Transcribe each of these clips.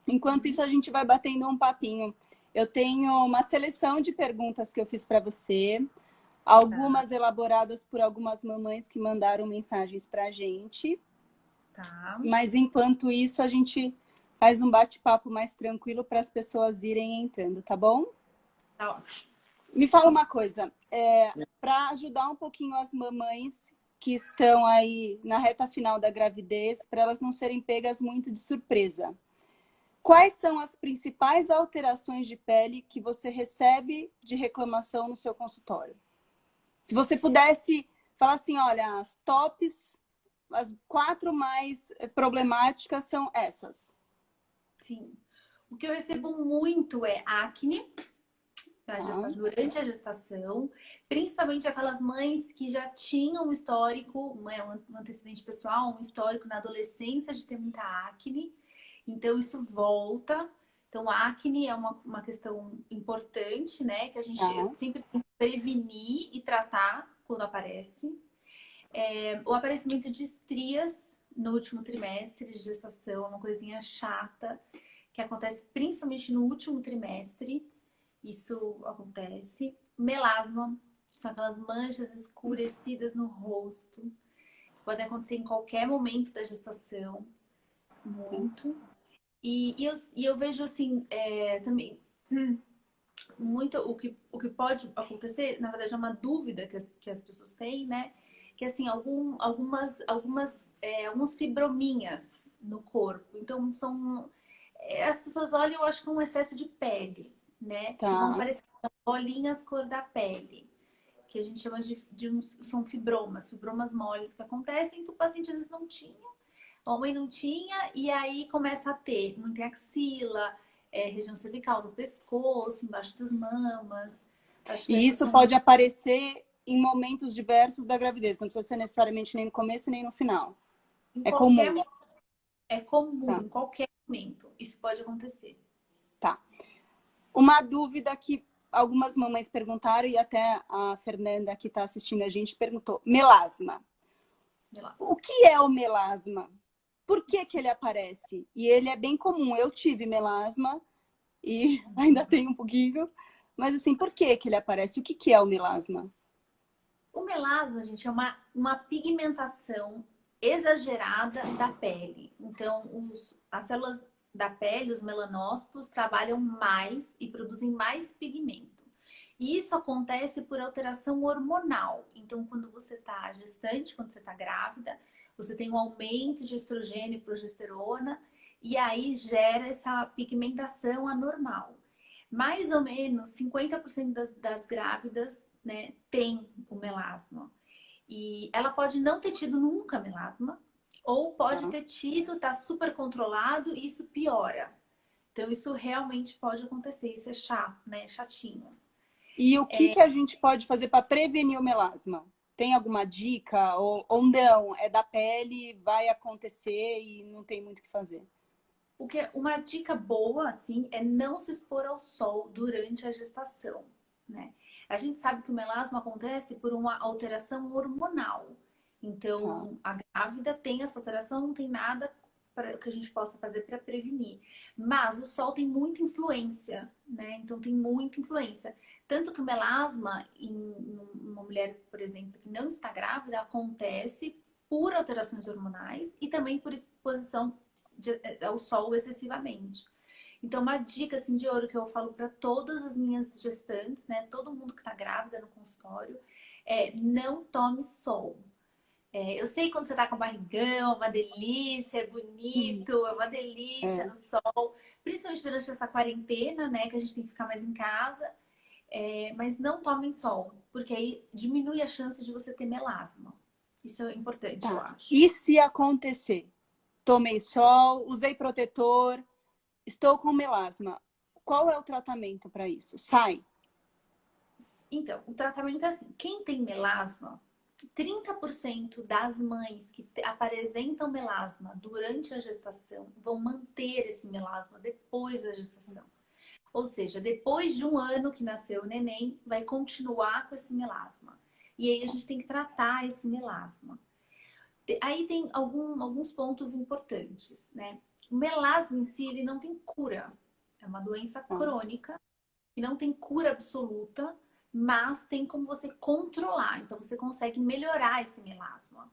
Enquanto isso, a gente vai batendo um papinho. Eu tenho uma seleção de perguntas que eu fiz para você, Tá, algumas elaboradas por algumas mamães que mandaram mensagens para a gente. tá. Mas enquanto isso, a gente faz um bate-papo mais tranquilo para as pessoas irem entrando, tá bom? Tá ótimo. Me fala uma coisa, para ajudar um pouquinho as mamães que estão aí na reta final da gravidez, para elas não serem pegas muito de surpresa. Quais são as principais alterações de pele que você recebe de reclamação no seu consultório? Se você pudesse falar assim, olha, as tops, as 4 mais problemáticas são essas. Sim. O que eu recebo muito é acne Tá, durante a gestação, principalmente aquelas mães que já tinham um histórico, né, um antecedente pessoal, um histórico na adolescência de ter muita acne. Então, isso volta. Então, a acne é uma questão importante, né? Que a gente tá. sempre tem que prevenir e tratar quando aparece. O aparecimento de estrias no último trimestre de gestação é uma coisinha chata, que acontece principalmente no último trimestre. Isso acontece. Melasma, são aquelas manchas escurecidas no rosto, que podem acontecer em qualquer momento da gestação, muito. E eu vejo assim, também, muito o que pode acontecer, na verdade é uma dúvida que as pessoas têm, né? Que assim, alguns fibrominhas no corpo. Então são. As pessoas olham, eu acho que é um excesso de pele, né? Que vão Tá. aparecer bolinhas cor da pele. Que a gente chama são fibromas moles que acontecem que o paciente às vezes não tinha, o homem não tinha, e aí começa a ter muita axila, região cervical no pescoço, embaixo das mamas. Acho que E essas isso são. pode aparecer em momentos diversos da gravidez, não precisa ser necessariamente nem no começo nem no final. Em É qualquer comum. momento, é comum, Tá, em qualquer momento, isso pode acontecer. tá. Uma dúvida que algumas mamães perguntaram, e até a Fernanda, que está assistindo a gente, perguntou: melasma. Melasma. O que é o melasma? Por que que ele aparece? E ele é bem comum. Eu tive melasma e ainda tenho um pouquinho. Mas assim, por que que ele aparece? O que que é o melasma? O melasma, gente, é uma pigmentação exagerada da pele. Então, as células da pele, os melanócitos, trabalham mais e produzem mais pigmento. E isso acontece por alteração hormonal. Então, quando você está gestante, quando você está grávida, você tem um aumento de estrogênio e progesterona, e aí gera essa pigmentação anormal. Mais ou menos 50% das grávidas, né, tem o melasma. E ela pode não ter tido nunca melasma, ou pode Tá? ter tido, tá super controlado e isso piora. Então, isso realmente pode acontecer, isso é chato, né? Chatinho. E o que que a gente pode fazer para prevenir o melasma? Tem alguma dica? Ou não? É da pele, vai acontecer e não tem muito o que fazer. Uma dica boa, assim, é não se expor ao sol durante a gestação, né? A gente sabe que o melasma acontece por uma alteração hormonal. Tá? Então, a grávida tem essa alteração, não tem nada que a gente possa fazer para prevenir. Mas o sol tem muita influência, né? Então, tem muita influência. Tanto que o melasma em uma mulher, por exemplo, que não está grávida, acontece por alterações hormonais e também por exposição ao sol excessivamente. Então, uma dica assim, de ouro que eu falo para todas as minhas gestantes, né? Todo mundo que está grávida no consultório, não tome sol. Eu sei que quando você tá com barrigão, é uma delícia, é Uhum. bonito, é uma delícia É. no sol, principalmente durante essa quarentena, né? Que a gente tem que ficar mais em casa. Mas não tomem sol, porque aí diminui a chance de você ter melasma. Isso é importante, eu Tá. acho. E se acontecer? Tomei sol, usei protetor, estou com melasma. Qual é o tratamento para isso? Sai. Então, o tratamento é assim: quem tem melasma, 30% das mães que apresentam melasma durante a gestação vão manter esse melasma depois da gestação. Ou seja, depois de um ano que nasceu o neném, vai continuar com esse melasma. E aí a gente tem que tratar esse melasma. Aí tem alguns pontos importantes, né? O melasma em si, ele não tem cura. É uma doença crônica, que não tem cura absoluta, mas tem como você controlar. Então, você consegue melhorar esse melasma,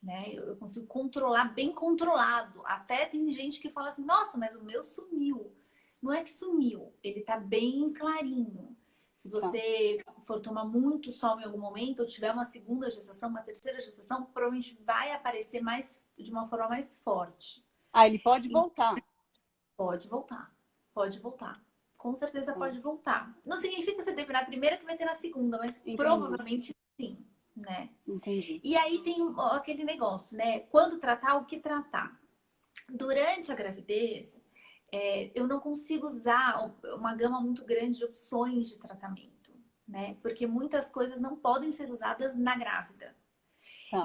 né? Eu consigo controlar, bem controlado. Até tem gente que fala assim, nossa, mas o meu sumiu. Não é que sumiu, ele tá bem clarinho. Se você for tomar muito sol em algum momento, ou tiver uma segunda gestação, uma terceira gestação, provavelmente vai aparecer mais, de uma forma mais forte. Ah, ele pode voltar. Pode voltar. Pode voltar. Com certeza pode voltar. Não significa que você teve na primeira que vai ter na segunda, mas provavelmente sim, né? Entendi. E aí tem aquele negócio, né? Quando tratar, o que tratar? Durante a gravidez, eu não consigo usar uma gama muito grande de opções de tratamento, né? Porque muitas coisas não podem ser usadas na grávida.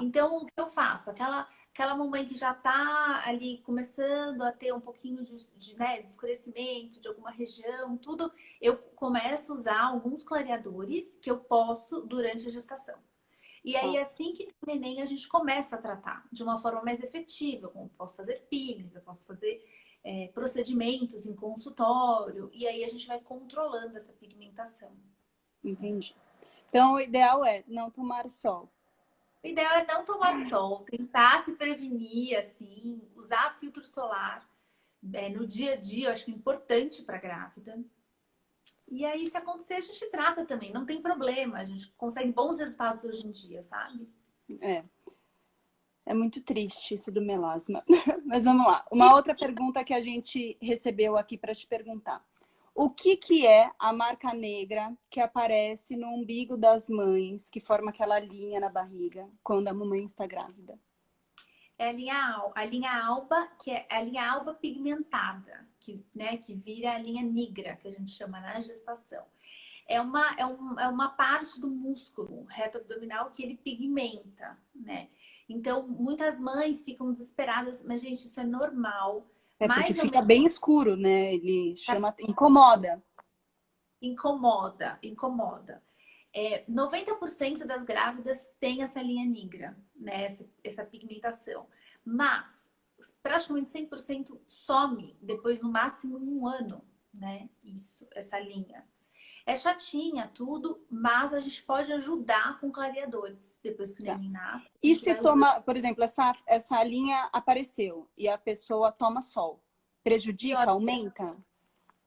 Então, o que eu faço? Aquela mamãe que já está ali começando a ter um pouquinho de escurecimento de alguma região, tudo, eu começo a usar alguns clareadores que eu posso durante a gestação. E aí, assim que tem o neném, a gente começa a tratar de uma forma mais efetiva, como eu posso fazer peelings, eu posso fazer procedimentos em consultório, e aí a gente vai controlando essa pigmentação. Entendi. Então, o ideal é não tomar sol. O ideal é não tomar sol, tentar se prevenir, assim, usar filtro solar no dia a dia, eu acho que é importante para grávida. E aí, se acontecer, a gente trata também, não tem problema, a gente consegue bons resultados hoje em dia, sabe? É muito triste isso do melasma. Mas vamos lá. Uma outra pergunta que a gente recebeu aqui para te perguntar. O que é a marca negra que aparece no umbigo das mães, que forma aquela linha na barriga, quando a mamãe está grávida? É a linha alba, que é a linha alba pigmentada, que vira a linha negra, que a gente chama na gestação. É uma parte do músculo reto abdominal que ele pigmenta, né? Então, muitas mães ficam desesperadas, mas, gente, isso é normal. Porque Mais ou fica menos bem escuro, né? Ele chama, incomoda. incomoda. 90% das grávidas tem essa linha negra, né? Essa pigmentação. Mas praticamente 100% some depois, no máximo, um ano, né? Essa linha. É chatinha tudo, mas a gente pode ajudar com clareadores. Depois que o neném nasce, a E gente se vai usando. toma, por exemplo, essa linha apareceu e a pessoa toma sol, prejudica, aumenta?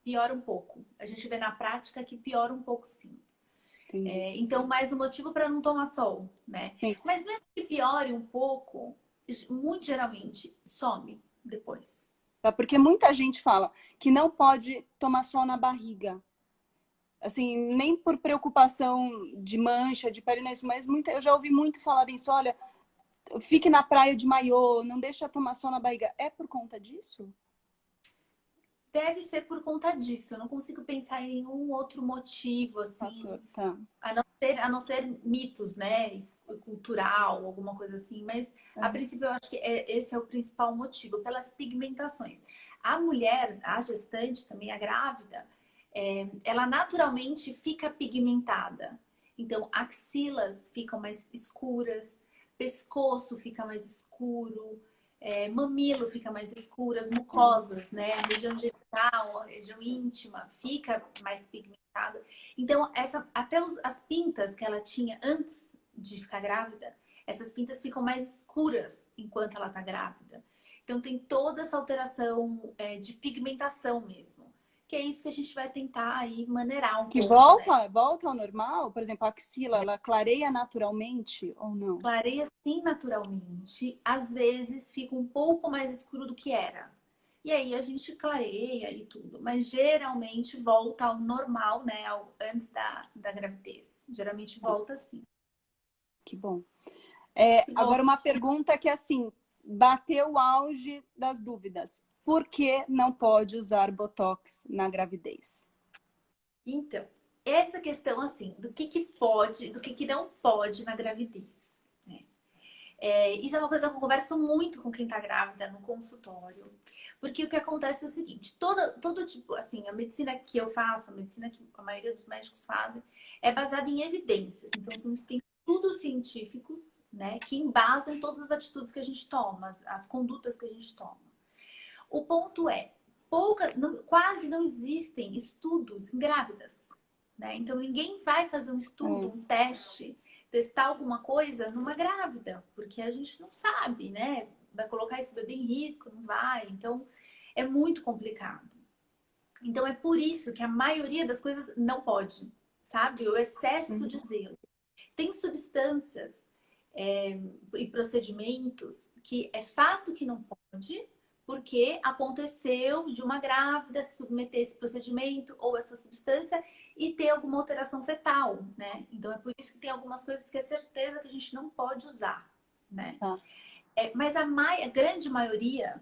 Piora um pouco. A gente vê na prática que piora um pouco, sim. Entendi. Então, mais um motivo para não tomar sol, né? Sim. Mas mesmo que piore um pouco, muito geralmente some depois. Porque muita gente fala que não pode tomar sol na barriga. Assim, nem por preocupação de mancha, de pele, mas eu já ouvi muito falar isso. Olha, fique na praia de maiô, não deixa tomar sol na barriga. É por conta disso? Deve ser por conta disso. Eu não consigo pensar em nenhum outro motivo, assim, Tá. a não ser mitos, né? Cultural, alguma coisa assim. Mas, a princípio, eu acho que esse é o principal motivo, pelas pigmentações. A mulher, a gestante, também a grávida, ela naturalmente fica pigmentada. Então, axilas ficam mais escuras, pescoço fica mais escuro, mamilo fica mais escuro, as mucosas, né? A região genital, a região íntima fica mais pigmentada. Então, até as pintas que ela tinha antes de ficar grávida, essas pintas ficam mais escuras enquanto ela está grávida. Então, tem toda essa alteração de pigmentação mesmo. Que é isso que a gente vai tentar aí maneirar um que pouco, né? volta ao normal? Por exemplo, a axila, ela clareia naturalmente ou não? Clareia sim naturalmente, às vezes fica um pouco mais escuro do que era. E aí a gente clareia e tudo, mas geralmente volta ao normal, né? Antes da gravidez. Geralmente volta assim. Que bom. Que Agora, volta. uma pergunta que, assim, bateu o auge das dúvidas. Por que não pode usar Botox na gravidez? Então, essa questão assim, do que pode, do que não pode na gravidez. Né? Isso é uma coisa que eu converso muito com quem tá grávida no consultório. Porque o que acontece é o seguinte, todo tipo, assim, a medicina que eu faço, a medicina que a maioria dos médicos fazem, é baseada em evidências. Então, são estudos científicos, né, que embasam todas as atitudes que a gente toma, as condutas que a gente toma. O ponto é, quase não existem estudos em grávidas, né? Então, ninguém vai fazer um estudo, um teste, testar alguma coisa numa grávida, porque a gente não sabe, né? Vai colocar esse bebê em risco, não vai. Então, é muito complicado. Então, é por isso que a maioria das coisas não pode, sabe? O excesso de zelo. Tem substâncias e procedimentos que é fato que não pode, porque aconteceu de uma grávida se submeter a esse procedimento ou essa substância e ter alguma alteração fetal, né? Então é por isso que tem algumas coisas que é certeza que a gente não pode usar, né? Mas a grande maioria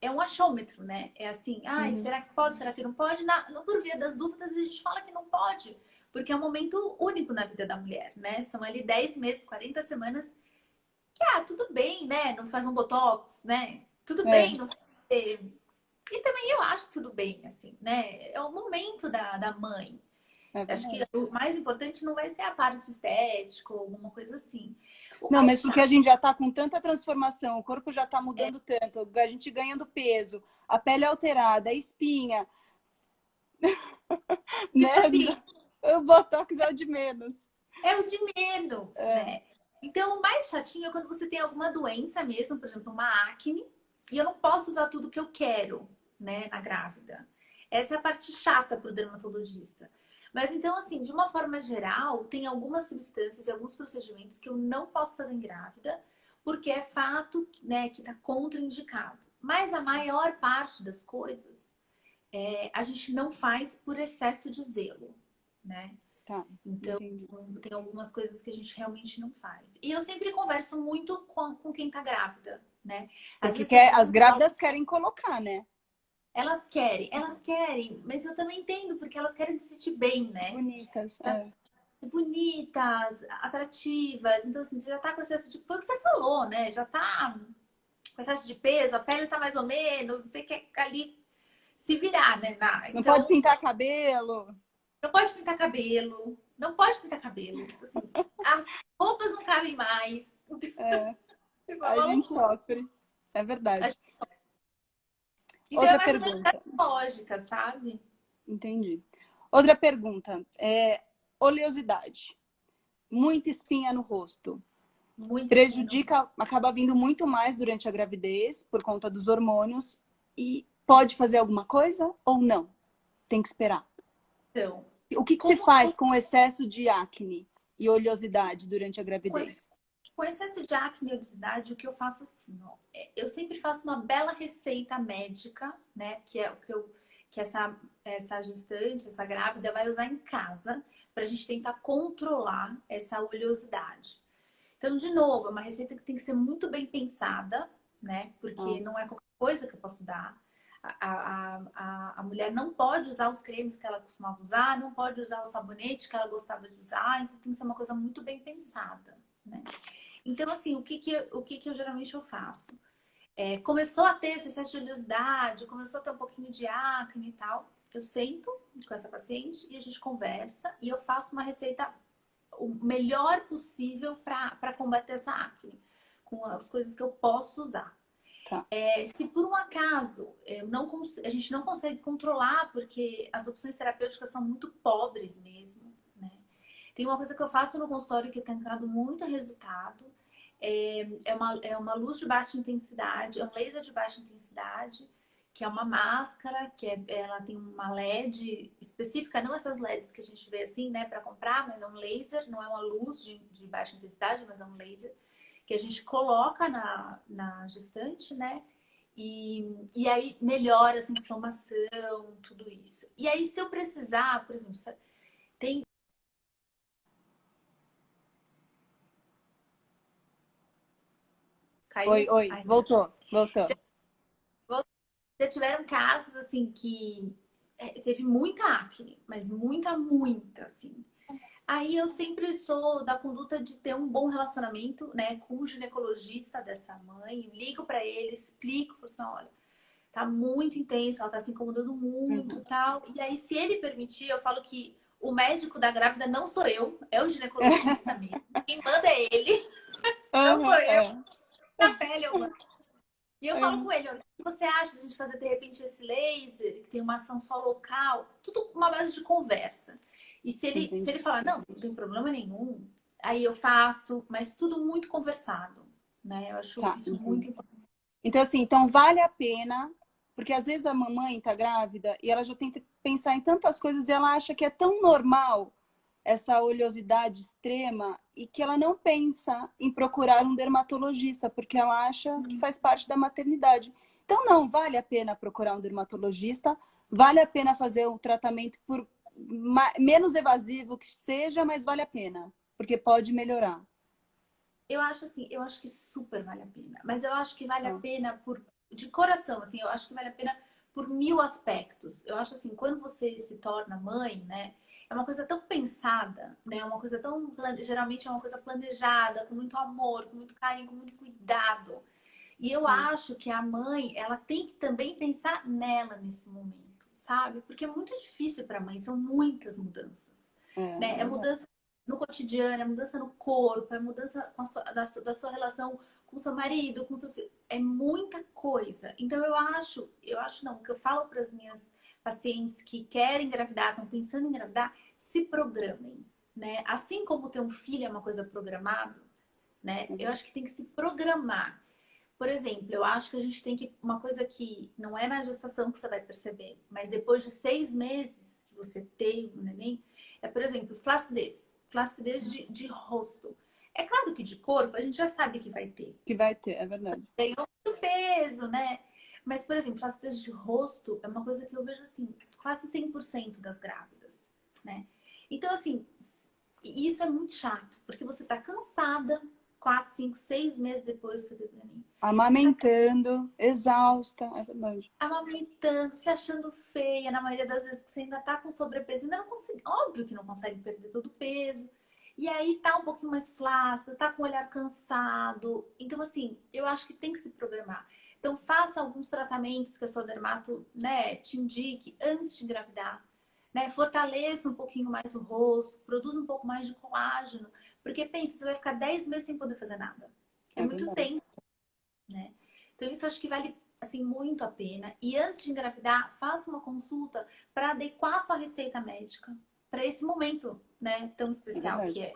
é um achômetro, né? É assim, será que pode, será que não pode? Por via das dúvidas, a gente fala que não pode, porque é um momento único na vida da mulher, né? São ali 10 meses, 40 semanas, que, tudo bem, né? Não faz um botox, né? Tudo bem, não fazer. E também eu acho tudo bem, assim, né? É o momento da mãe. Acho que o mais importante não vai ser a parte estética ou alguma coisa assim. Não, mas porque a gente já tá com tanta transformação, o corpo já tá mudando tanto, a gente ganhando peso, a pele alterada, a espinha. Né? Assim, o botox é o de menos. É o de menos, né? Então, o mais chatinho é quando você tem alguma doença mesmo, por exemplo, uma acne, e eu não posso usar tudo que eu quero, né, na grávida. Essa é a parte chata para o dermatologista. Mas então, assim, de uma forma geral, tem algumas substâncias e alguns procedimentos que eu não posso fazer em grávida, porque é fato, né, que está contraindicado. Mas a maior parte das coisas a gente não faz por excesso de zelo, né? Então, tem algumas coisas que a gente realmente não faz. E eu sempre converso muito com quem tá grávida, né? Porque as grávidas querem colocar, né? Elas querem, mas eu também entendo, porque elas querem se sentir bem, né? Bonitas, Bonitas, atrativas. Então, assim, você já tá com excesso de... Foi o que você falou, né? Já tá com excesso de peso, a pele tá mais ou menos, você quer ali se virar, né? Então, não pode pintar cabelo. Não pode pintar cabelo. Não pode pintar cabelo. Assim, as roupas não cabem mais. Tipo, a gente sofre. É verdade. Então outra é mais ou menos essa lógica, sabe? Entendi. Outra pergunta. Oleosidade. Muita espinha no rosto. Prejudica, acaba vindo muito mais durante a gravidez por conta dos hormônios. E pode fazer alguma coisa ou não? Tem que esperar. Então, o que se faz com o excesso de acne e oleosidade durante a gravidez? Com excesso de acne e oleosidade, o que eu faço assim, ó, eu sempre faço uma bela receita médica, né, que é o que essa gestante, essa grávida vai usar em casa para a gente tentar controlar essa oleosidade. Então, de novo, é uma receita que tem que ser muito bem pensada, né, porque não é qualquer coisa que eu posso dar. A mulher não pode usar os cremes que ela costumava usar, não pode usar o sabonete que ela gostava de usar, então tem que ser uma coisa muito bem pensada, né? Então, assim, o que eu geralmente eu faço? Começou a ter esse excesso de oleosidade, começou a ter um pouquinho de acne e tal, eu sento com essa paciente e a gente conversa e eu faço uma receita o melhor possível para combater essa acne, com as coisas que eu posso usar. Se por um acaso a gente não consegue controlar, porque as opções terapêuticas são muito pobres mesmo, né? Tem uma coisa que eu faço no consultório que tem dado muito resultado, é uma luz de baixa intensidade, é um laser de baixa intensidade, que é uma máscara, ela tem uma LED específica, não essas LEDs que a gente vê assim, né, para comprar, mas é um laser, não é uma luz de baixa intensidade, mas é um laser que a gente coloca na gestante, né? E aí melhora essa inflamação, tudo isso. E aí, se eu precisar, por exemplo, tem. Caiu? Oi, voltou. Já tiveram casos, assim, que teve muita acne, mas muita, assim. Aí eu sempre sou da conduta de ter um bom relacionamento, né, com o ginecologista dessa mãe, ligo para ele, explico, falo assim, olha, tá muito intenso, ela tá se incomodando muito e tal. E aí, se ele permitir, eu falo que o médico da grávida não sou eu, é o ginecologista mesmo. Quem manda é ele, não sou eu. Na pele eu mando. E eu falo com ele, olha, o que você acha de a gente fazer de repente esse laser, que tem uma ação só local, tudo uma base de conversa. E se ele falar, não, não tem problema nenhum, aí eu faço, mas tudo muito conversado, né? Eu acho Tá, isso muito importante. então, assim, então vale a pena, porque às vezes a mamãe tá grávida e ela já tenta pensar em tantas coisas e ela acha que é tão normal essa oleosidade extrema e que ela não pensa em procurar um dermatologista, porque ela acha que faz parte da maternidade. Então, não, vale a pena procurar um dermatologista, vale a pena fazer o tratamento por menos evasivo que seja, mas vale a pena, porque pode melhorar. Eu acho assim, eu acho que super vale a pena. Mas eu acho que vale a Ah, pena de coração, assim, eu acho que vale a pena por mil aspectos. Eu acho assim, quando você se torna mãe, né, é uma coisa tão pensada, né, é uma coisa tão, geralmente é uma coisa planejada, com muito amor, com muito carinho, com muito cuidado. E eu sim. acho que a mãe, ela tem que também pensar nela nesse momento, sabe? Porque é muito difícil para a mãe, são muitas mudanças, né? É É verdade. mudança no cotidiano, é mudança no corpo, é mudança com da sua relação com seu marido, com seu filho. É muita coisa. Então eu acho não, o que eu falo para as minhas pacientes que querem engravidar, estão pensando em engravidar, se programem, né? Assim como ter um filho é uma coisa programada, né? Eu acho que tem que se programar. Por exemplo, eu acho que a gente tem que. Uma coisa que não é na gestação que você vai perceber, mas depois de 6 meses que você teve o neném, é, por exemplo, flacidez. Flacidez de rosto. É claro que de corpo a gente já sabe que vai ter. Que vai ter, é verdade. Ganhou muito peso, né? Mas, por exemplo, flacidez de rosto é uma coisa que eu vejo assim, quase 100% das grávidas, né? Então, assim, isso é muito chato, porque você tá cansada, 4, 5, 6 meses depois que você teve o neném. Você tá Amamentando, exausta, é verdade. amamentando, se achando feia, na maioria das vezes que você ainda tá com sobrepeso, ainda não consegue, óbvio que não consegue perder todo o peso. E aí tá um pouquinho mais flácida, tá com o olhar cansado. Então, assim, eu acho que tem que se programar. Então, faça alguns tratamentos que a sua dermato, né, te indique antes de engravidar. Né? Fortaleça um pouquinho mais o rosto, produza um pouco mais de colágeno. Porque pensa, você vai ficar 10 meses sem poder fazer nada. É É muito verdade. tempo, né? Então, isso eu acho que vale assim muito a pena. E antes de engravidar, faça uma consulta para adequar a sua receita médica para esse momento, né, tão É especial que verdade.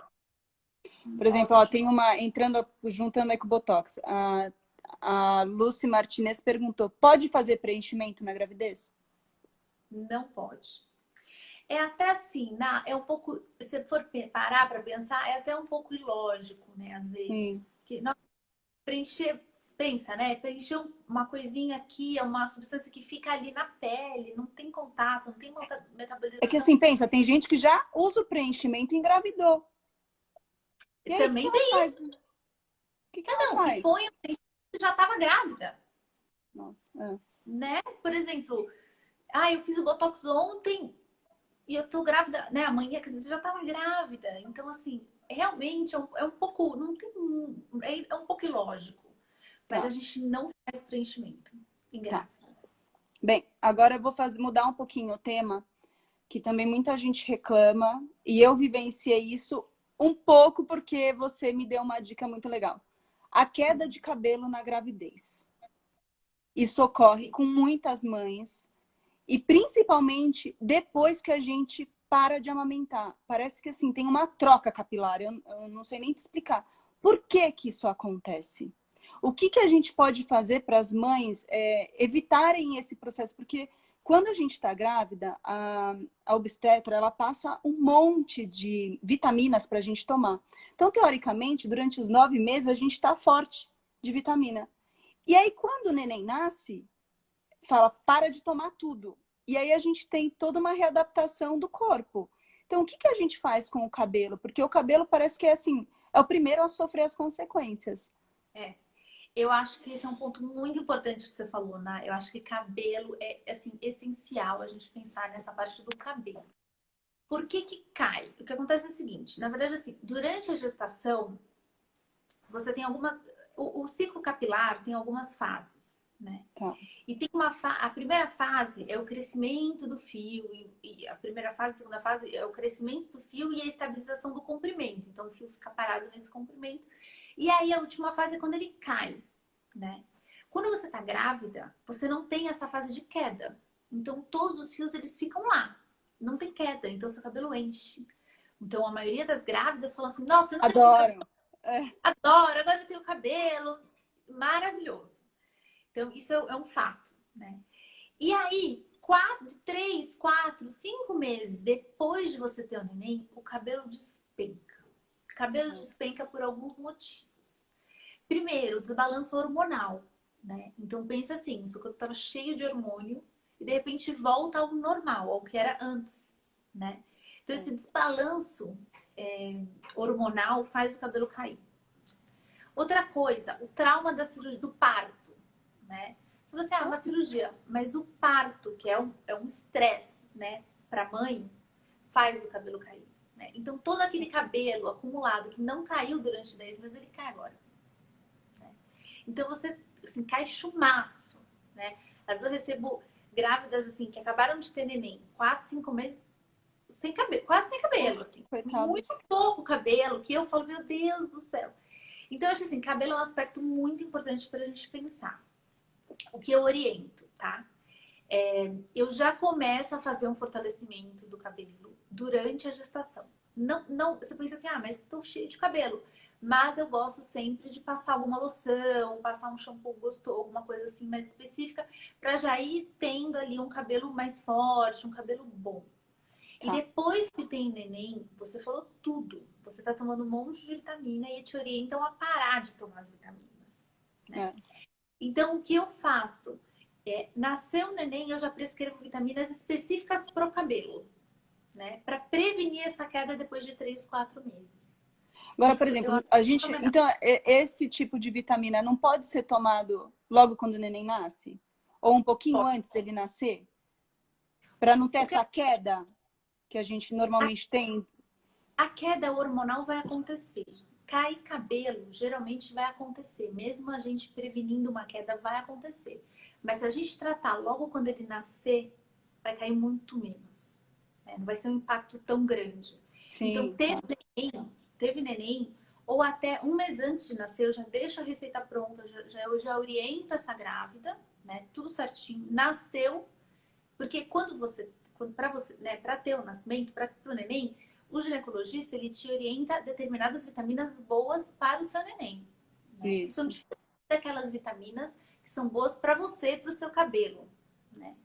é. Por exemplo, ó, Ótimo. tem uma, entrando, juntando aí com o Botox, a Lucy Martinez perguntou, pode fazer preenchimento na gravidez? Não pode. É até assim, é um pouco, se for parar para pensar, é até um pouco ilógico, né, às Sim. vezes. Que não, preencher, pensa, né? Preencher uma coisinha aqui, é uma substância que fica ali na pele, não tem contato, não tem É que metabolização. assim, pensa, tem gente que já usa o preenchimento e engravidou. E aí, o que que Também ela tem faz? isso. O que que Ah, ela não, e faz? põe o preenchimento que já estava grávida, Nossa, é. né? Por exemplo, eu fiz o Botox ontem e eu tô grávida, né? Amanhã, quer dizer, você já estava grávida. Então, assim, realmente é um pouco, não tem, é um pouco ilógico. Mas a Tá, gente não faz preenchimento em tá. grávida. Bem, agora eu vou mudar um pouquinho o tema, que também muita gente reclama, e eu vivenciei isso um pouco porque você me deu uma dica muito legal. A queda de cabelo na gravidez. Isso ocorre Sim. com muitas mães, e principalmente depois que a gente para de amamentar. Parece que assim, tem uma troca capilar, eu não sei nem te explicar. Por que que isso acontece? O que que a gente pode fazer para as mães evitarem esse processo? Porque quando a gente está grávida, a obstetra ela passa um monte de vitaminas para a gente tomar. Então, teoricamente, durante os 9 meses, a gente está forte de vitamina. E aí, quando o neném nasce, fala, para de tomar tudo. E aí a gente tem toda uma readaptação do corpo. Então, o que que a gente faz com o cabelo? Porque o cabelo parece que é assim, é o primeiro a sofrer as consequências. É. Eu acho que esse é um ponto muito importante que você falou, né? Eu acho que cabelo é, assim, essencial a gente pensar nessa parte do cabelo. Por que que cai? O que acontece é o seguinte, na verdade, assim, durante a gestação, você tem algumas... O ciclo capilar tem algumas fases, né? Tá, E tem a primeira fase é o crescimento do fio, e a primeira fase, a segunda fase é o crescimento do fio e a estabilização do comprimento. Então, o fio fica parado nesse comprimento. E aí, a última fase é quando ele cai, né? Quando você tá grávida, você não tem essa fase de queda. Então, todos os fios, eles ficam lá. Não tem queda, então seu cabelo enche. Então, a maioria das grávidas fala assim, nossa, eu nunca tive cabelo. Adoro. É. Adoro, agora eu tenho cabelo. Maravilhoso. Então, isso é um fato, né? E aí, 3, 4, 5 meses depois de você ter o neném, o cabelo despenca. O cabelo despenca por alguns motivos. Primeiro, desbalanço hormonal, né? Então, pensa assim, seu corpo estava cheio de hormônio e de repente volta ao normal, ao que era antes, né? Então, esse desbalanço hormonal faz o cabelo cair. Outra coisa, o trauma da cirurgia do parto, né? Se você uma cirurgia, mas o parto, que é um estresse, né, para a mãe, faz o cabelo cair, né? Então todo aquele cabelo acumulado que não caiu durante 10 meses, ele cai agora. Né? Então você assim, cai chumaço, né? Às vezes eu recebo grávidas assim que acabaram de ter neném, 4, 5 meses sem cabelo, quase sem cabelo, assim, Coitadas. muito pouco cabelo, que eu falo, meu Deus do céu. Então, eu acho assim, cabelo é um aspecto muito importante para a gente pensar. O que eu oriento, tá? Eu já começo a fazer um fortalecimento do cabelo durante a gestação. Não, você pensa assim, mas estou cheio de cabelo. Mas eu gosto sempre de passar alguma loção, passar um shampoo gostoso, alguma coisa assim mais específica, para já ir tendo ali um cabelo mais forte, um cabelo bom. E depois que tem neném, você falou tudo. Você tá tomando um monte de vitamina e te orientam a parar de tomar as vitaminas. Né? Então, o que eu faço? Nasceu o neném, eu já prescrevo vitaminas específicas pro cabelo. Né? Para prevenir essa queda depois de 3, 4 meses. Agora, Isso, por exemplo, a gente... Então, esse tipo de vitamina não pode ser tomado logo quando o neném nasce? Ou um pouquinho antes dele nascer? Para não ter essa queda que a gente normalmente tem? A queda hormonal vai acontecer. Cai cabelo, geralmente vai acontecer. Mesmo a gente prevenindo uma queda, vai acontecer. Mas se a gente tratar logo quando ele nascer, vai cair muito menos. Né? Não vai ser um impacto tão grande. Sim, então, teve neném, ou até um mês antes de nascer, eu já deixo a receita pronta, eu já oriento essa grávida, né? Tudo certinho. Nasceu, porque para você, né, para ter o nascimento, para o neném, o ginecologista, ele te orienta determinadas vitaminas boas para o seu neném. Né? Que são diferentes daquelas vitaminas que são boas para você, para o seu cabelo. Né?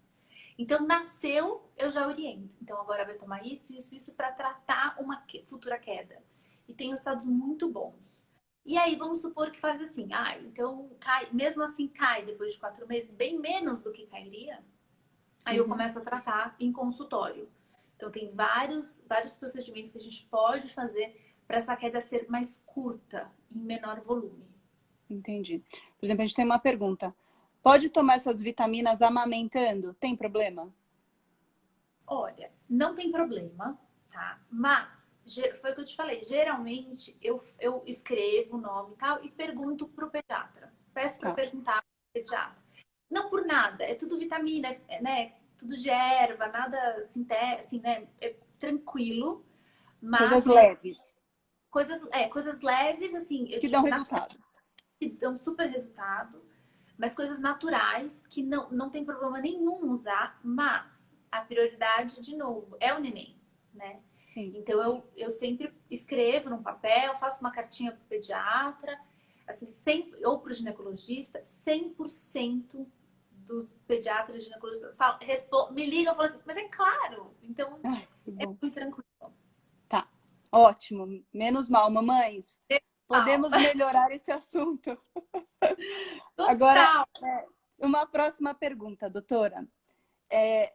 Então, nasceu, eu já oriento. Então, agora vai tomar isso, isso, isso para tratar uma futura queda. E tem resultados muito bons. E aí, vamos supor que faz assim. Então, mesmo assim cai depois de 4 meses, bem menos do que cairia. Aí eu começo a tratar em consultório. Então, tem vários procedimentos que a gente pode fazer para essa queda ser mais curta, em menor volume. Entendi. Por exemplo, a gente tem uma pergunta. Pode tomar essas vitaminas amamentando? Tem problema? Olha, não tem problema, tá? Mas, foi o que eu te falei, geralmente eu escrevo o nome e tal e pergunto pro pediatra. Peço para perguntar pro pediatra. Não por nada, é tudo vitamina, né? Tudo de erva, nada assim, né? É tranquilo. Mas coisas leves. Coisas leves, assim. Que dão resultado. Que dão super resultado. Mas coisas naturais, que não tem problema nenhum usar. Mas a prioridade, de novo, é o neném, né? Sim. Então, eu sempre escrevo num papel, faço uma cartinha pro pediatra, assim, sempre, ou pro ginecologista, 100% dos pediatras e ginecologistas me ligam e falam assim, mas é claro. Então, é muito tranquilo. Tá, ótimo. Menos mal, mamães. Podemos melhorar esse assunto. Agora, uma próxima pergunta, doutora.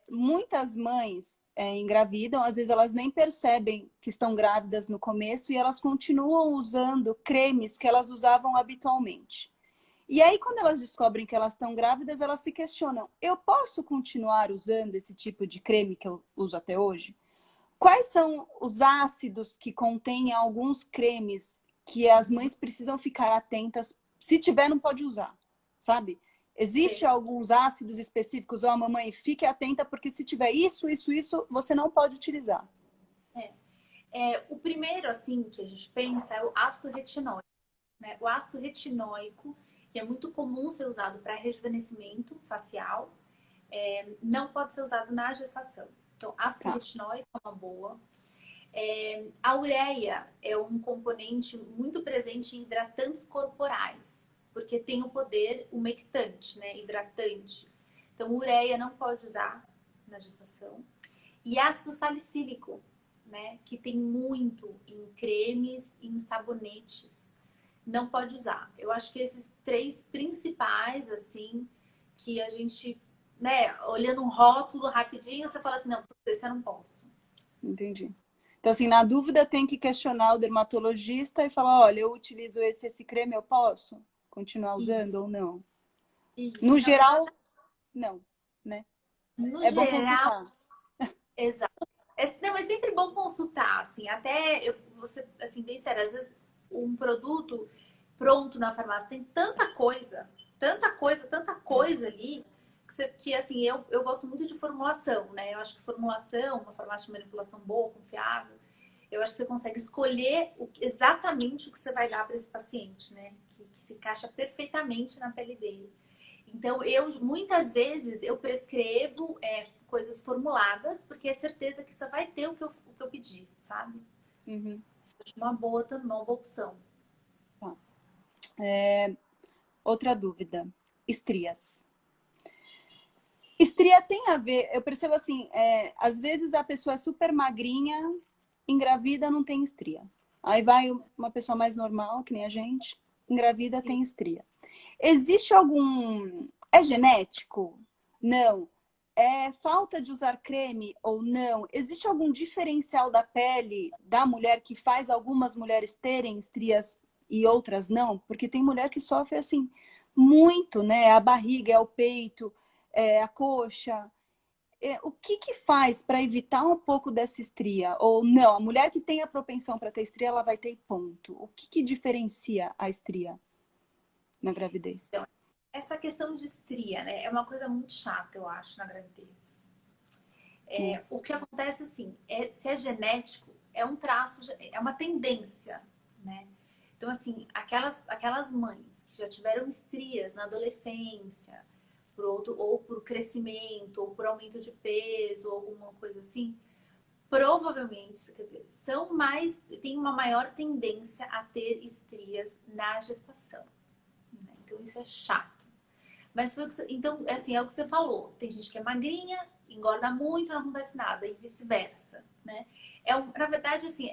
Muitas mães engravidam, às vezes elas nem percebem que estão grávidas no começo e elas continuam usando cremes que elas usavam habitualmente. E aí, quando elas descobrem que elas estão grávidas, elas se questionam, eu posso continuar usando esse tipo de creme que eu uso até hoje? Quais são os ácidos que contêm alguns cremes que as mães precisam ficar atentas? Se tiver, não pode usar, sabe? Existe alguns ácidos específicos, ó, mamãe, fique atenta, porque se tiver isso, você não pode utilizar. O primeiro, assim, que a gente pensa é o ácido retinóico. Né? O ácido retinóico, que é muito comum ser usado para rejuvenescimento facial, não pode ser usado na gestação. Então, ácido Tá. retinóico é uma boa. A ureia é um componente muito presente em hidratantes corporais, porque tem o poder umectante, né? Hidratante. Então, ureia não pode usar na gestação. E ácido salicílico, né? Que tem muito em cremes e em sabonetes. Não pode usar. Eu acho que esses três principais, assim, que a gente, né, olhando um rótulo rapidinho, você fala assim, não, esse eu não posso. Entendi. Então, assim, na dúvida, tem que questionar o dermatologista e falar, olha, eu utilizo esse creme, eu posso continuar usando Isso, ou não? isso. No Na verdade, geral, não, né? no É bom geral, consultar. exato. Não, é sempre bom consultar, assim, até eu, você, assim, bem sério, às vezes um produto pronto na farmácia tem tanta coisa ali, que assim, eu gosto muito de formulação, né? Eu acho que formulação, uma farmácia de manipulação boa, confiável, eu acho que você consegue escolher exatamente o que você vai dar para esse paciente, né? Que se encaixa perfeitamente na pele dele. Então, muitas vezes eu prescrevo coisas formuladas, porque é certeza que só vai ter o que eu pedir, sabe? Uhum. Isso eu acho uma boa também, uma boa opção. Tá. Outra dúvida. Estrias. Estria tem a ver, eu percebo assim, às vezes a pessoa é super magrinha, engravida, não tem estria. Aí vai uma pessoa mais normal, que nem a gente, engravida, Sim. tem estria. Existe algum... É genético? Não. É falta de usar creme ou não? Existe algum diferencial da pele da mulher que faz algumas mulheres terem estrias e outras não? Porque tem mulher que sofre assim muito, né? A barriga, é o peito, é a coxa. O que que faz para evitar um pouco dessa estria? Ou não, a mulher que tem a propensão para ter estria, ela vai ter ponto. O que que diferencia a estria na gravidez? Então, essa questão de estria, né, é uma coisa muito chata, eu acho, na gravidez. O que acontece, assim, se é genético, é um traço, é uma tendência, né? Então, assim, aquelas mães que já tiveram estrias na adolescência, ou por crescimento, ou por aumento de peso, ou alguma coisa assim, provavelmente, quer dizer, têm uma maior tendência a ter estrias na gestação, né? Então, isso é chato. Mas então, assim, é o que você falou. Tem gente que é magrinha, engorda muito, não acontece nada, e vice-versa, né? Na verdade, assim,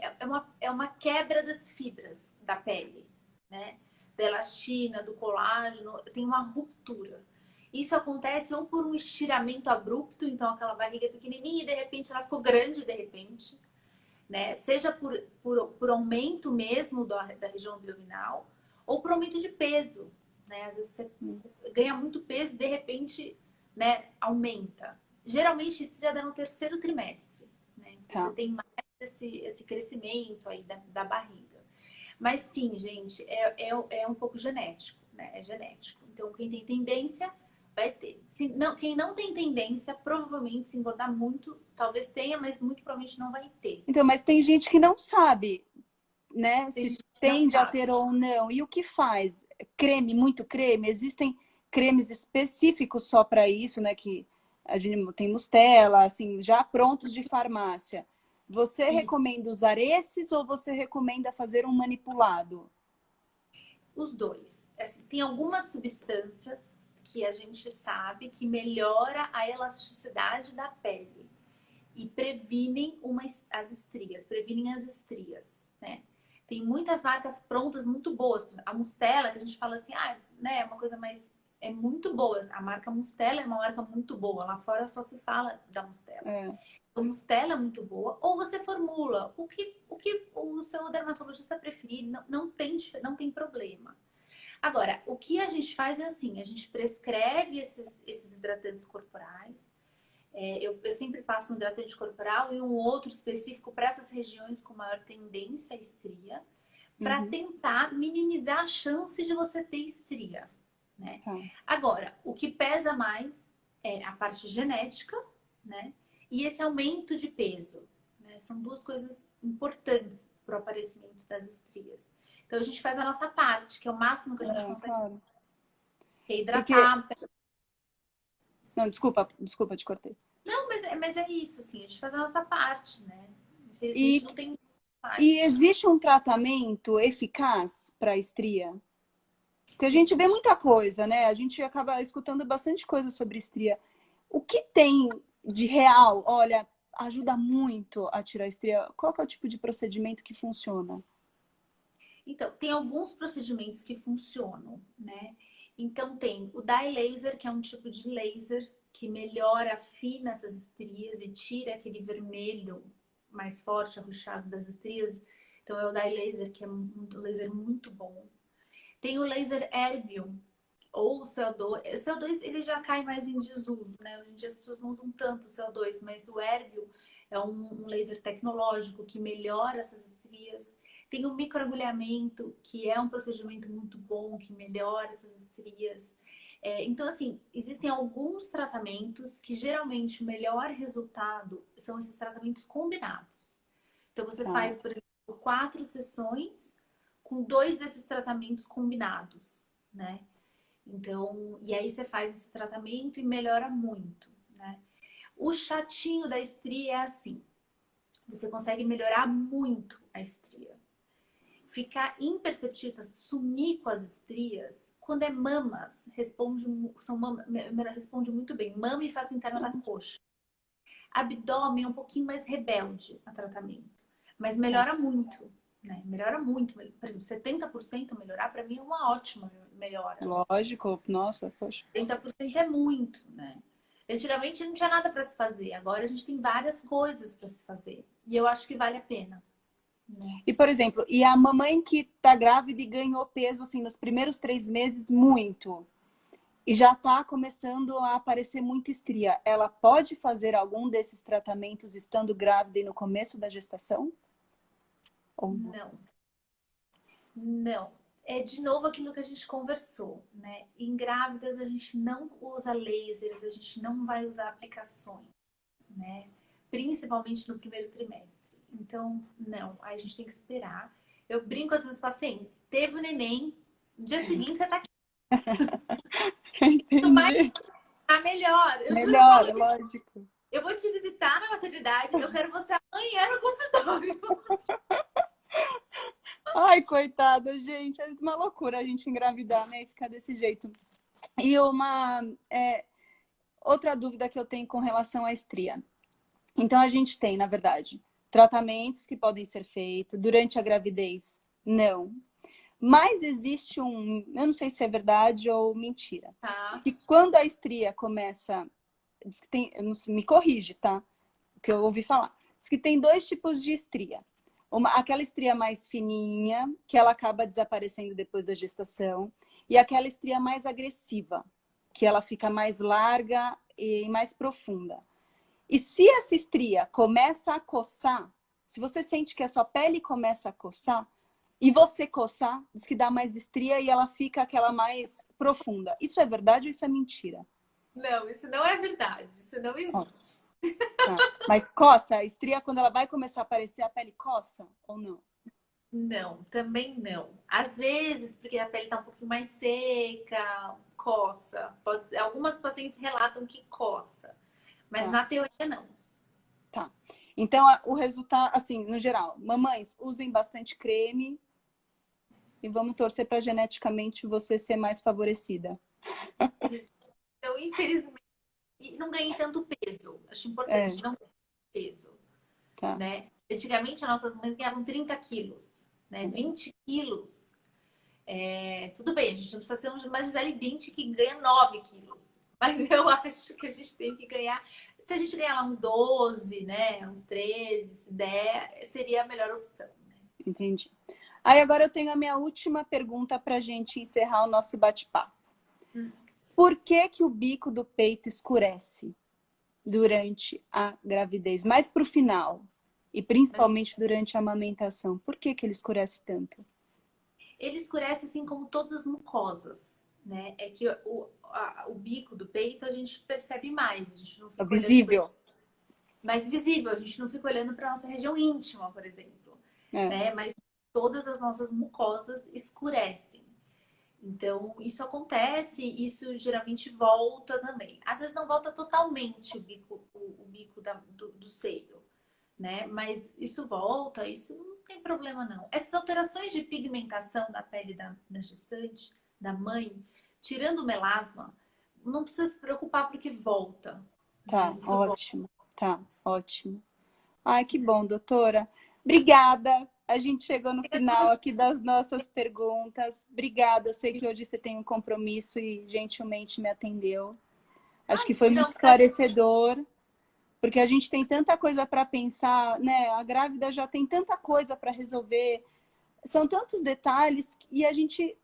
é uma quebra das fibras da pele, né? Da elastina, do colágeno, tem uma ruptura. Isso acontece ou por um estiramento abrupto, então aquela barriga pequenininha e de repente ela ficou grande de repente, né? Seja por aumento mesmo da região abdominal ou por aumento de peso, né? Às vezes você ganha muito peso e de repente, né, aumenta. Geralmente estria dá no terceiro trimestre, né? Você Tá. tem mais esse crescimento aí da barriga. Mas sim, gente, é um pouco genético, né? É genético. Então, quem tem tendência vai ter. Quem não tem tendência, provavelmente, se engordar muito, talvez tenha, mas muito provavelmente não vai ter. Então, mas tem gente que não sabe, né, Tem se gente que não tende a sabe. ter ou não. E o que faz? Creme, muito creme? Existem cremes específicos só para isso, né, que a gente tem Mustela, assim, já prontos de farmácia. Você Isso. recomenda usar esses ou você recomenda fazer um manipulado? Os dois. Assim, tem algumas substâncias que a gente sabe que melhora a elasticidade da pele e previnem as estrias, né? Tem muitas marcas prontas muito boas. A Mustela, que a gente fala assim, né, é uma coisa mais é muito boa. A marca Mustela é uma marca muito boa. Lá fora só se fala da Mustela. É, A Mustela é muito boa. Ou você formula o que o seu dermatologista preferir. Não tem problema. Agora, o que a gente faz é assim, a gente prescreve esses hidratantes corporais. Eu sempre passo um hidratante corporal e um outro específico para essas regiões com maior tendência à estria, para uhum, tentar minimizar a chance de você ter estria, né? tá. Agora, o que pesa mais é a parte genética, né? E esse aumento de peso, né? São duas coisas importantes para o aparecimento das estrias. Então, a gente faz a nossa parte, que é o máximo que a gente consegue. Claro. Porque... Reidratar. Não, desculpa, te cortei. Não, mas é isso, assim, a gente faz a nossa parte, né? Infelizmente E, não tem e parte. existe um tratamento eficaz para estria? Porque a gente vê Existe. muita coisa, né? A gente acaba escutando bastante coisa sobre estria. O que tem de real? Olha, ajuda muito a tirar a estria. Qual que é o tipo de procedimento que funciona? Então, tem alguns procedimentos que funcionam, né? Então, tem o dye laser, que é um tipo de laser que melhora, afina essas estrias e tira aquele vermelho mais forte, arroxeado das estrias. Então, é o dye laser, que é um laser muito bom. Tem o laser Erbium, ou o CO2. O CO2 ele já cai mais em desuso, né? Hoje em dia as pessoas não usam tanto o CO2, mas o Erbium é um laser tecnológico que melhora essas estrias. Tem o microagulhamento, que é um procedimento muito bom, que melhora essas estrias. Então, assim, existem alguns tratamentos que geralmente o melhor resultado são esses tratamentos combinados. Então, você Tá. faz, por exemplo, 4 sessões com 2 desses tratamentos combinados, né? Então, e aí você faz esse tratamento e melhora muito, né? O chatinho da estria é assim, você consegue melhorar muito a estria. Ficar imperceptível, sumir com as estrias, quando é mamas, responde muito bem. Mama e face interna da coxa. Abdômen é um pouquinho mais rebelde a tratamento, mas melhora muito, né? Melhora muito. Por exemplo, 70% melhorar, para mim é uma ótima melhora. Lógico, nossa, poxa. 70% é muito, né? Antigamente não tinha nada para se fazer, agora a gente tem várias coisas para se fazer. E eu acho que vale a pena, né? E, por exemplo, e a mamãe que tá grávida e ganhou peso, assim, nos primeiros 3 meses, muito, e já tá começando a aparecer muita estria, ela pode fazer algum desses tratamentos estando grávida e no começo da gestação? Ou não? Não, não. É de novo aquilo que a gente conversou, né? Em grávidas a gente não usa lasers, a gente não vai usar aplicações, né? Principalmente no primeiro trimestre. Então, não, aí a gente tem que esperar. Eu brinco com as meus pacientes, teve o neném, no dia seguinte você tá aqui. Quanto mais Entendi. tá melhor. Eu juro, eu Melhor, falo é isso. lógico. Eu vou te visitar na maternidade, eu quero você amanhã no consultório. Ai, coitada, gente, é uma loucura a gente engravidar, né? E ficar desse jeito. E outra dúvida que eu tenho com relação à estria. Então, a gente tem, na verdade, tratamentos que podem ser feitos durante a gravidez, não. Mas existe eu não sei se é verdade ou mentira, Tá. que quando a estria começa, diz que tem, eu não sei, me corrige, tá? O que eu ouvi falar. Diz que tem 2 tipos de estria. Aquela estria mais fininha, que ela acaba desaparecendo depois da gestação, e aquela estria mais agressiva, que ela fica mais larga e mais profunda. E se essa estria começa a coçar, se você sente que a sua pele começa a coçar, e você coçar, diz que dá mais estria e ela fica aquela mais profunda. Isso é verdade ou isso é mentira? Não, isso não é verdade. Isso não Ó, existe. tá. Mas coça, a estria, quando ela vai começar a aparecer, a pele coça ou não? Não, também não. Às vezes, porque a pele tá um pouquinho mais seca, coça. Algumas pacientes relatam que coça, mas Tá, na teoria não. tá. Então, o resultado, assim, no geral, mamães, usem bastante creme e vamos torcer para geneticamente você ser mais favorecida. Então, infelizmente, não ganhei tanto peso. Acho É, importante, não ganhei peso, tá. né? Antigamente, as nossas mães ganhavam 30 quilos, né? 20 quilos. Tudo bem, a gente não precisa ser uma Gisele Bündchen que ganha 9 quilos. Mas eu acho que a gente tem que ganhar. Se a gente ganhar lá uns 12, né? Uns 13, se der, seria a melhor opção. Né? Entendi. Aí agora eu tenho a minha última pergunta para a gente encerrar o nosso bate-papo. Hum. Por que que o bico do peito escurece durante a gravidez? Mais para o final. E principalmente durante a amamentação. Por que que ele escurece tanto? Ele escurece assim como todas as mucosas, né? É que o bico do peito a gente percebe mais, a gente não É fica olhando visível. mais visível, a gente não fica olhando para nossa região íntima, por exemplo, É. né? Mas todas as nossas mucosas escurecem. Então, isso acontece, isso geralmente volta também. Às vezes não volta totalmente o bico do seio, né? Mas isso volta, isso não tem problema não. Essas alterações de pigmentação da pele da gestante, da mãe, tirando o melasma, não precisa se preocupar porque volta. Tá, Né? Isso volta. ótimo. Tá, ótimo. Ai, que bom, doutora. Obrigada. A gente chegou no final aqui das nossas perguntas. Obrigada. Eu sei que hoje você tem um compromisso e gentilmente me atendeu. Acho que foi muito esclarecedor, porque a gente tem tanta coisa para pensar, né? A grávida já tem tanta coisa para resolver. São tantos detalhes e a gente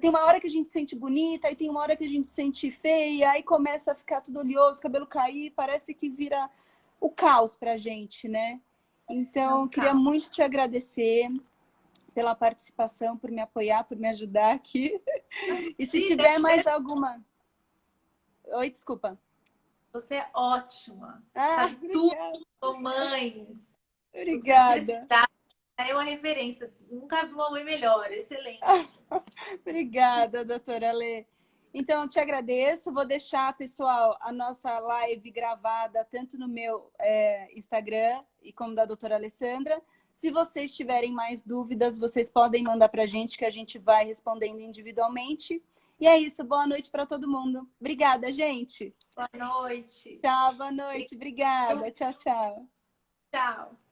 tem uma hora que a gente se sente bonita, aí tem uma hora que a gente se sente feia, aí começa a ficar tudo oleoso, cabelo cair, parece que vira o caos pra gente, né? Então, queria muito te agradecer pela participação, por me apoiar, por me ajudar aqui. E se tiver mais alguma... Oi, desculpa. Você é ótima. Sabe Obrigada. tudo, mães. Obrigada. É uma referência. Nunca vi uma mãe melhor. Excelente. Obrigada, doutora Lê. Então, eu te agradeço. Vou deixar, pessoal, a nossa live gravada tanto no meu Instagram e como da doutora Alessandra. Se vocês tiverem mais dúvidas, vocês podem mandar para a gente, que a gente vai respondendo individualmente. E é isso. Boa noite para todo mundo. Obrigada, gente. Boa noite. Tchau, boa noite. Obrigada. Tchau, tchau. Tchau.